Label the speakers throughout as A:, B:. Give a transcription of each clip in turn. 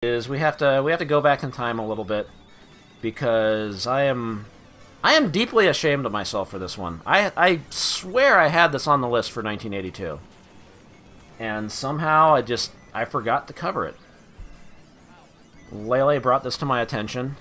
A: is we have to go back in time a little bit because I am deeply ashamed of myself for this one. I swear I had this on the list for 1982, and somehow I forgot to cover it. Lele brought this to my attention,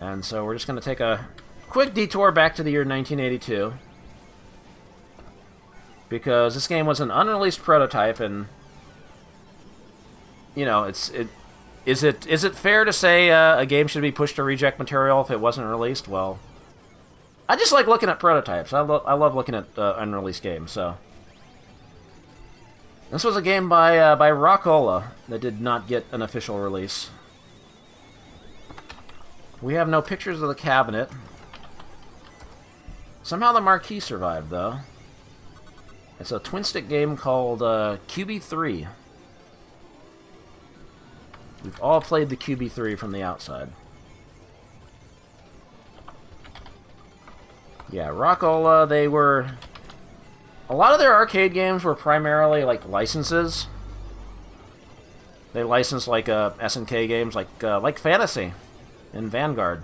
A: and so we're just going to take a quick detour back to the year 1982 because this game was an unreleased prototype, and you know, is it fair to say a game should be pushed to reject material if it wasn't released? Well, I just like looking at prototypes. I love looking at unreleased games. So this was a game by Rock-Ola that did not get an official release. We have no pictures of the cabinet. Somehow the marquee survived, though. It's a twin-stick game called QB-3. We've all played the QB-3 from the outside. Yeah, Rock-Ola, they were... A lot of their arcade games were primarily, like, licenses. They licensed, like, SNK games, like Fantasy and Vanguard.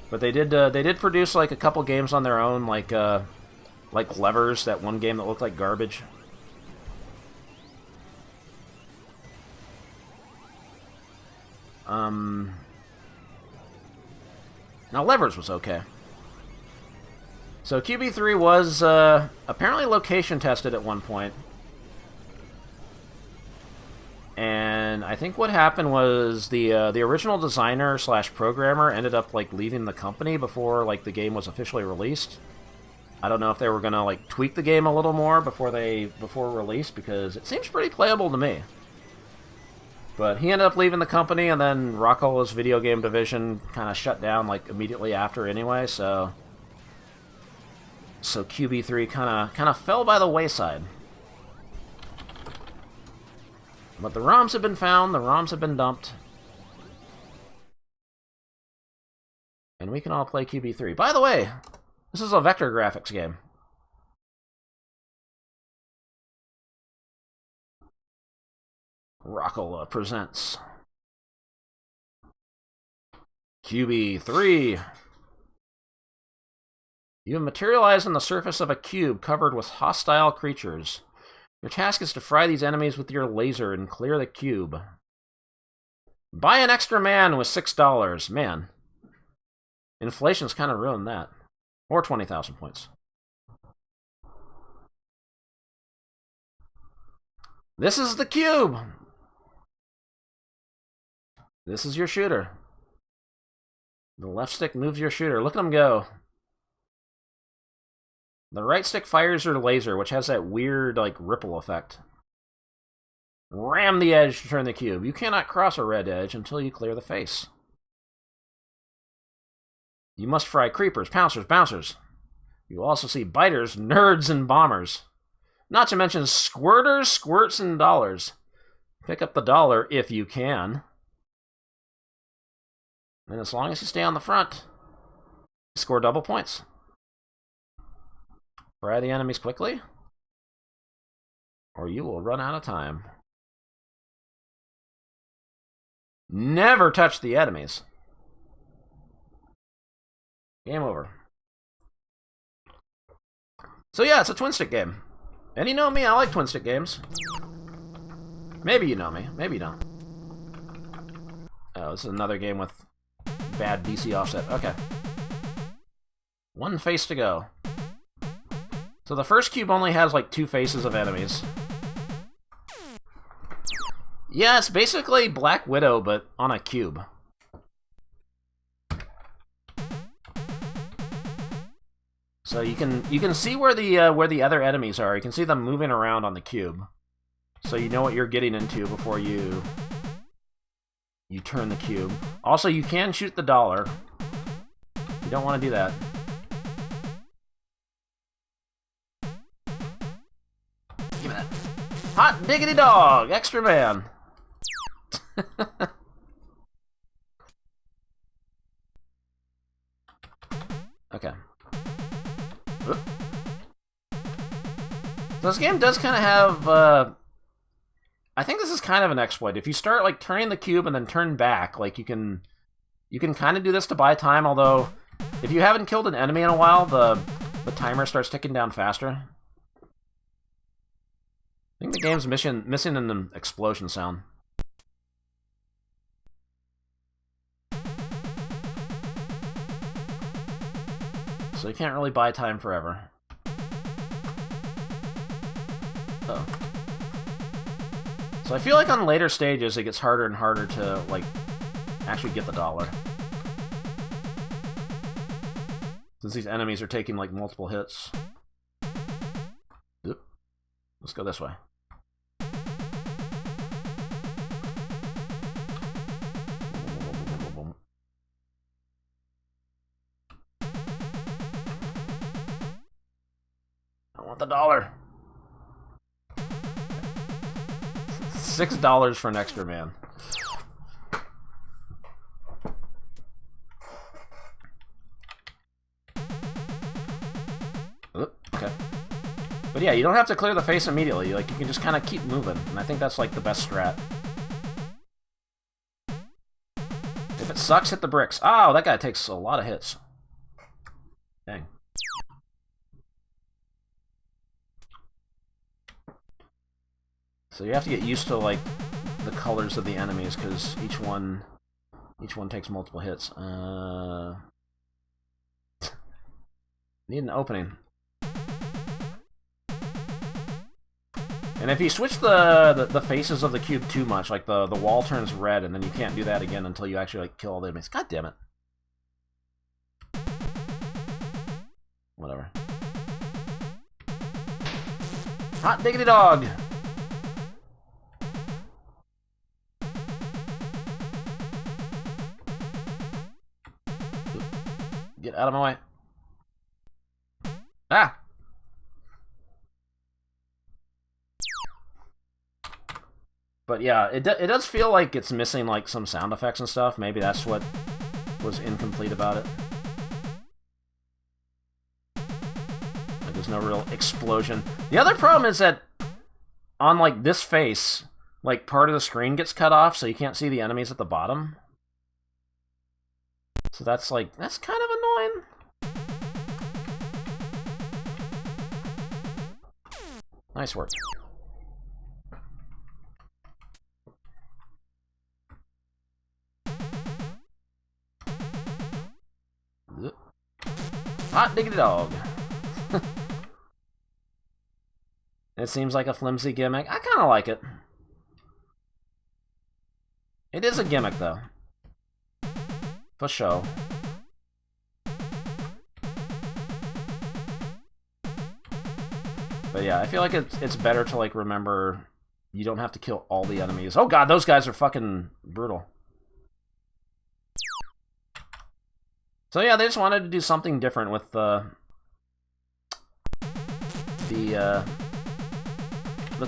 A: But they did produce, like, a couple games on their own, like Levers, that one game that looked like garbage. Now, Levers was okay. So, QB3 was apparently location tested at one point. And I think what happened was the original designer / programmer ended up like leaving the company before like the game was officially released. I don't know if they were gonna like tweak the game a little more before release, because it seems pretty playable to me. But he ended up leaving the company, and then Rock-Ola's video game division kind of shut down like immediately after anyway. So QB3 kind of fell by the wayside. But the ROMs have been found, the ROMs have been dumped, and we can all play QB3. By the way, this is a vector graphics game. Rock-Ola presents QB-3. You have materialized on the surface of a cube covered with hostile creatures. Your task is to fry these enemies with your laser and clear the cube. Buy an extra man with $6. Man, inflation's kind of ruined that. Or 20,000 points. This is the cube! This is your shooter. The left stick moves your shooter. Look at him go. The right stick fires your laser, which has that weird, like, ripple effect. Ram the edge to turn the cube. You cannot cross a red edge until you clear the face. You must fry creepers, pouncers, bouncers. You will also see biters, nerds, and bombers. Not to mention squirters, squirts, and dollars. Pick up the dollar if you can. And as long as you stay on the front, you score double points. Fry the enemies quickly, or you will run out of time. Never touch the enemies. Game over. So yeah, it's a twin-stick game. And you know me, I like twin-stick games. Maybe you know me, maybe you don't. Oh, this is another game with bad DC offset. Okay. One face to go. So the first cube only has like 2 faces of enemies. Yeah, it's basically Black Widow, but on a cube. So you can see where the other enemies are. You can see them moving around on the cube. So you know what you're getting into before you turn the cube. Also, you can shoot the dollar. You don't want to do that. Give me that. Hot diggity dog! Extra man! Okay. This game does kind of have I think this is kind of an exploit. If you start like turning the cube and then turn back, like you can kind of do this to buy time, although if you haven't killed an enemy in a while, the timer starts ticking down faster. I think the game's missing an explosion sound. So you can't really buy time forever. Oh. So I feel like on later stages it gets harder and harder to, like, actually get the dollar. Since these enemies are taking, like, multiple hits. Oop. Let's go this way. I want the dollar. $6 for an extra man. Okay. But yeah, you don't have to clear the face immediately. Like, you can just kind of keep moving, and I think that's like the best strat. If it sucks, hit the bricks. Oh, that guy takes a lot of hits. Dang. So you have to get used to, like, the colors of the enemies, because each one takes multiple hits. Need an opening. And if you switch the faces of the cube too much, like the wall turns red, and then you can't do that again until you actually, like, kill all the enemies. God damn it. Whatever. Hot diggity dog! Get out of my way. Ah! But yeah, it does feel like it's missing, like, some sound effects and stuff. Maybe that's what was incomplete about it. Like, there's no real explosion. The other problem is that on, like, this face, like, part of the screen gets cut off, so you can't see the enemies at the bottom. So that's, like, that's kind of annoying. Nice work. Hot diggity dog. It seems like a flimsy gimmick. I kind of like it. It is a gimmick, though. For sure. But yeah, I feel like it's better to, like, remember you don't have to kill all the enemies. Oh god, those guys are fucking brutal. So yeah, they just wanted to do something different with the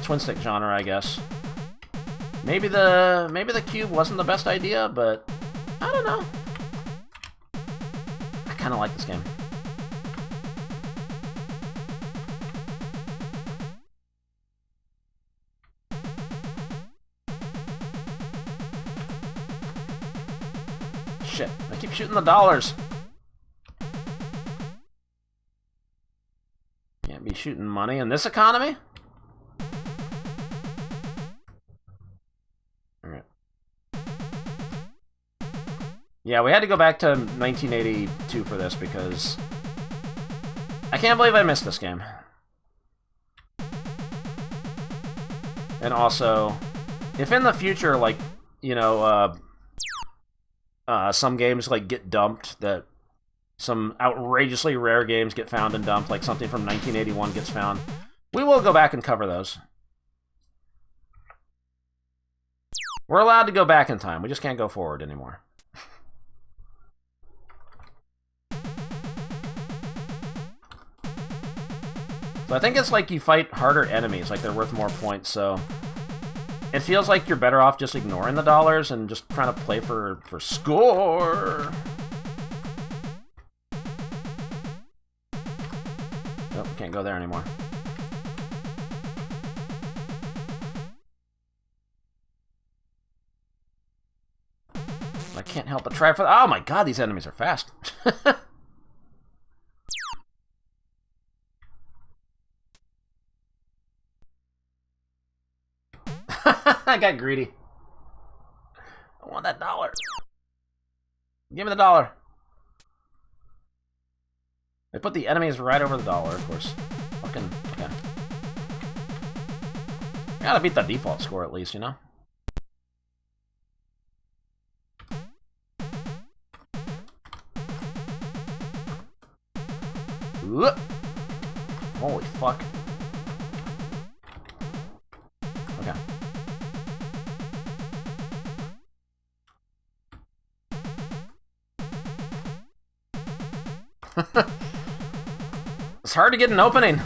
A: twin stick genre, I guess. Maybe the cube wasn't the best idea, but I don't know. I kind of like this game. Shit, I keep shooting the dollars. Can't be shooting money in this economy. Alright. Yeah, we had to go back to 1982 for this because I can't believe I missed this game. And also, if in the future, like, you know, some games, like, get dumped, that some outrageously rare games get found and dumped, like something from 1981 gets found, we will go back and cover those. We're allowed to go back in time, we just can't go forward anymore. So I think it's like you fight harder enemies, like they're worth more points, so it feels like you're better off just ignoring the dollars and just trying to play for score. Oh, can't go there anymore. I can't help but try for... Oh my god, these enemies are fast. I got greedy. I want that $1. Give me the $1. They put the enemies right over the $1, of course. Fucking... Okay. Gotta beat the default score at least, you know? Holy fuck. Okay. It's hard to get an opening.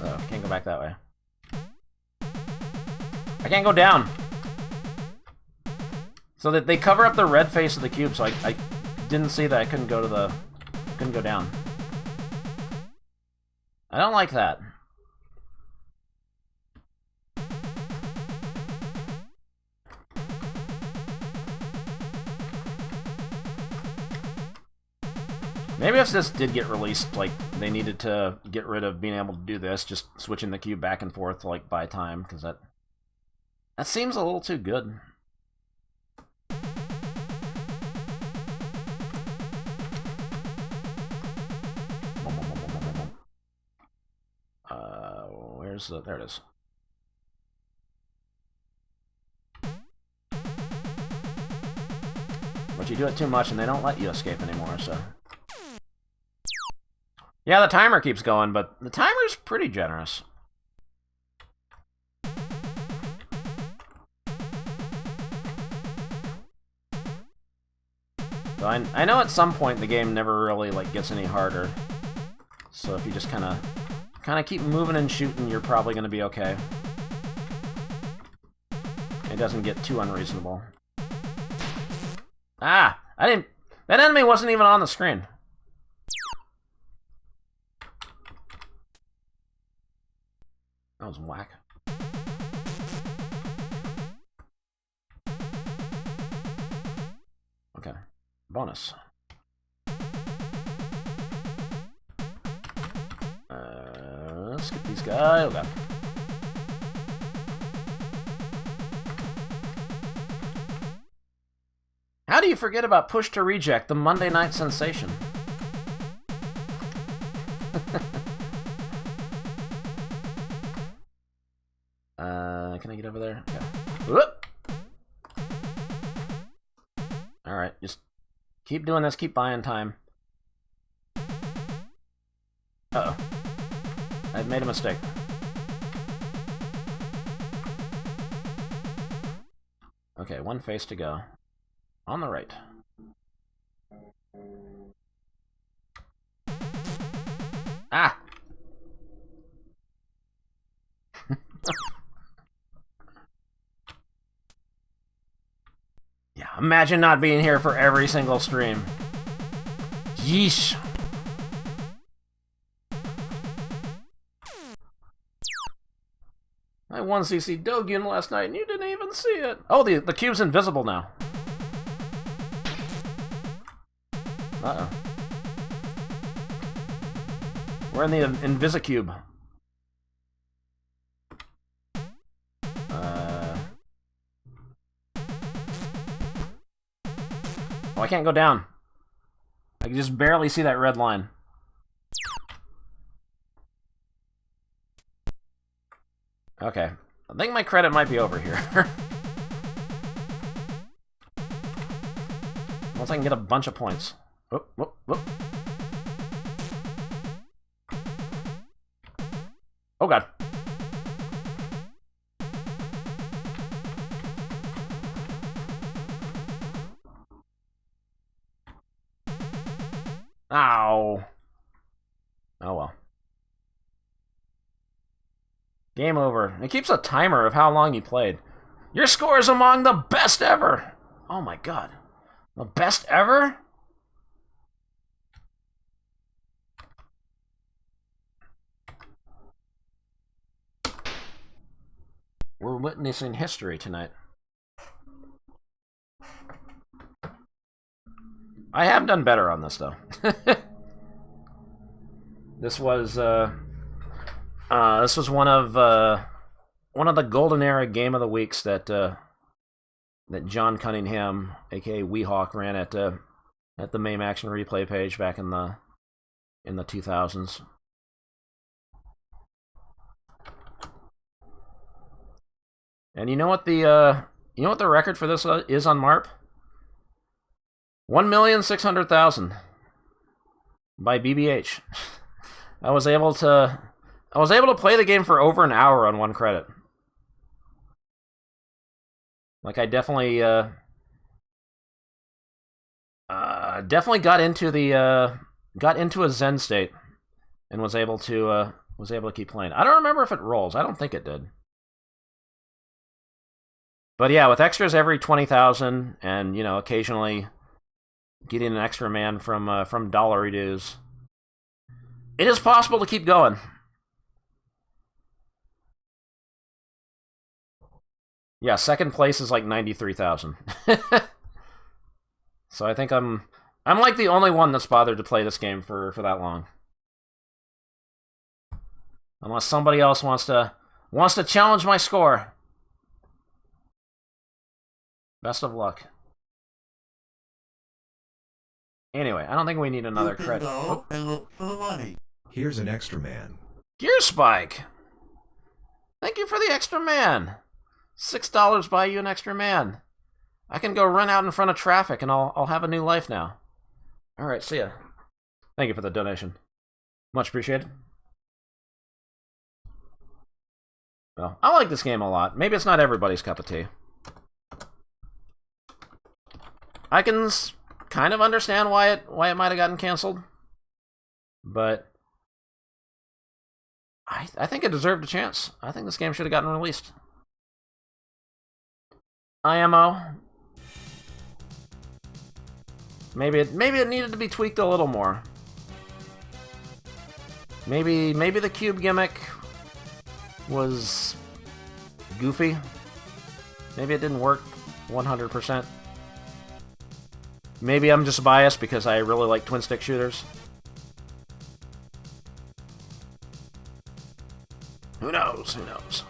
A: Oh, can't go back that way. I can't go down. So that they cover up the red face of the cube, so I didn't see that I couldn't go to the... couldn't go down. I don't like that. Maybe if this did get released, like, they needed to get rid of being able to do this, just switching the cube back and forth to, like, buy time, because that seems a little too good. Where's the... There it is. But you do it too much and they don't let you escape anymore, so... Yeah, the timer keeps going, but the timer's pretty generous. So I know at some point the game never really, like, gets any harder. So if you just kind of keep moving and shooting, you're probably going to be okay. It doesn't get too unreasonable. Ah! I didn't... That enemy wasn't even on the screen. That was whack. Okay. Bonus. Let's get these guys. Oh god. How do you forget about push to reject, the Monday night sensation? Can I get over there? Okay. Whoop! Alright, just keep doing this, keep buying time. Uh-oh. I've made a mistake. Okay, one face to go. On the right. Ah! Yeah, imagine not being here for every single stream. Yeesh. I won CC Dogen last night and you didn't even see it. Oh, the cube's invisible now. Uh-oh. We're in the Invisicube. Oh, I can't go down. I can just barely see that red line. Okay. I think my credit might be over here. Once I can get a bunch of points. Whoop, whoop, whoop. Oh god. Ow. Oh well. Game over. It keeps a timer of how long you played. Your score is among the best ever! Oh my god. The best ever? We're witnessing history tonight. I have done better on this, though. This was one of the golden era game of the weeks that that John Cunningham, aka Weehawk, ran at the MAME Action Replay page back in the 2000s. And you know what the record for this is on MARP? 1,600,000 by BBH. I was able to play the game for over an hour on one credit. Like, I definitely got into a Zen state and was able to keep playing. I don't remember if it rolls. I don't think it did. But yeah, with extras every 20,000, and occasionally getting an extra man from Dollary Dues, it is possible to keep going. Yeah, second place is like 93,000. So I think I'm like the only one that's bothered to play this game for that long. Unless somebody else wants to challenge my score. Best of luck. Anyway, I don't think we need another credit.
B: Go and look for the money.
C: Here's an extra man.
A: Gear Spike! Thank you for the extra man. $6 buy you an extra man. I can go run out in front of traffic and I'll have a new life now. Alright, see ya. Thank you for the donation. Much appreciated. Well, I like this game a lot. Maybe it's not everybody's cup of tea. I can kind of understand why it might have gotten canceled, but I think it deserved a chance. I think this game should have gotten released. IMO. Maybe it needed to be tweaked a little more. Maybe the cube gimmick was goofy. Maybe it didn't work 100%. Maybe I'm just biased because I really like twin-stick shooters. Who knows? Who knows?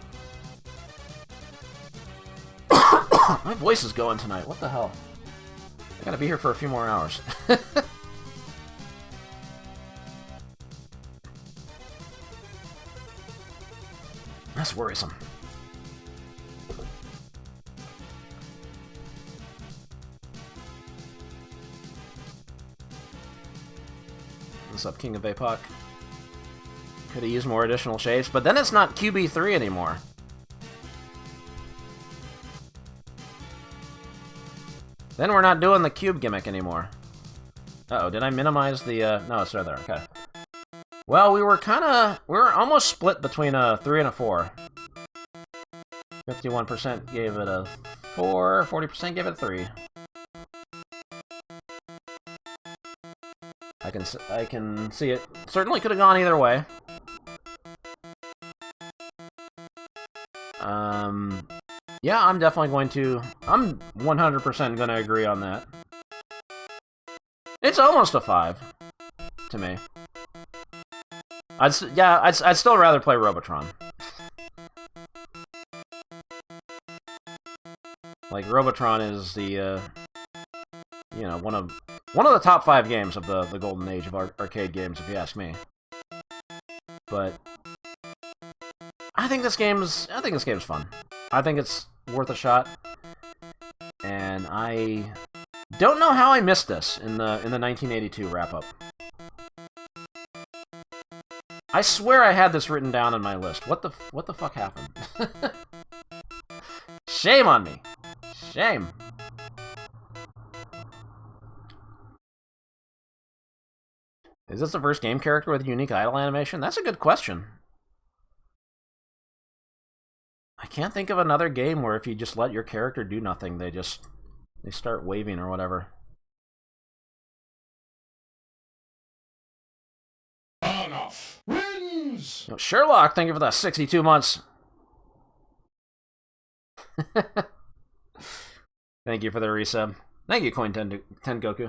A: My voice is going tonight. What the hell? I gotta be here for a few more hours. That's worrisome. What's up, King of APOC? Could have used more additional shapes, but then it's not QB-3 anymore. Then we're not doing the cube gimmick anymore. Uh-oh, did I minimize the, no, it's right there, okay. Well, we were almost split between a 3 and a 4. 51% gave it a 4, 40% gave it a 3. I can see it. Certainly could have gone either way. Yeah, I'm definitely going to... I'm 100% going to agree on that. It's almost a 5, to me. I'd still rather play Robotron. Like, Robotron is the, one of the top 5 games of the golden age of arcade games, if you ask me. But I think this game's fun. I think it's worth a shot, and I don't know how I missed this in the 1982 wrap-up. I swear I had this written down on my list. What the fuck happened? Shame on me. Shame. Is this the first game character with a unique idle animation? That's a good question. I can't think of another game where if you just let your character do nothing, they start waving or whatever.
B: Enough wins!
A: Oh, Sherlock, thank you for that 62 months. Thank you for the resub. Thank you, Coin10 Goku.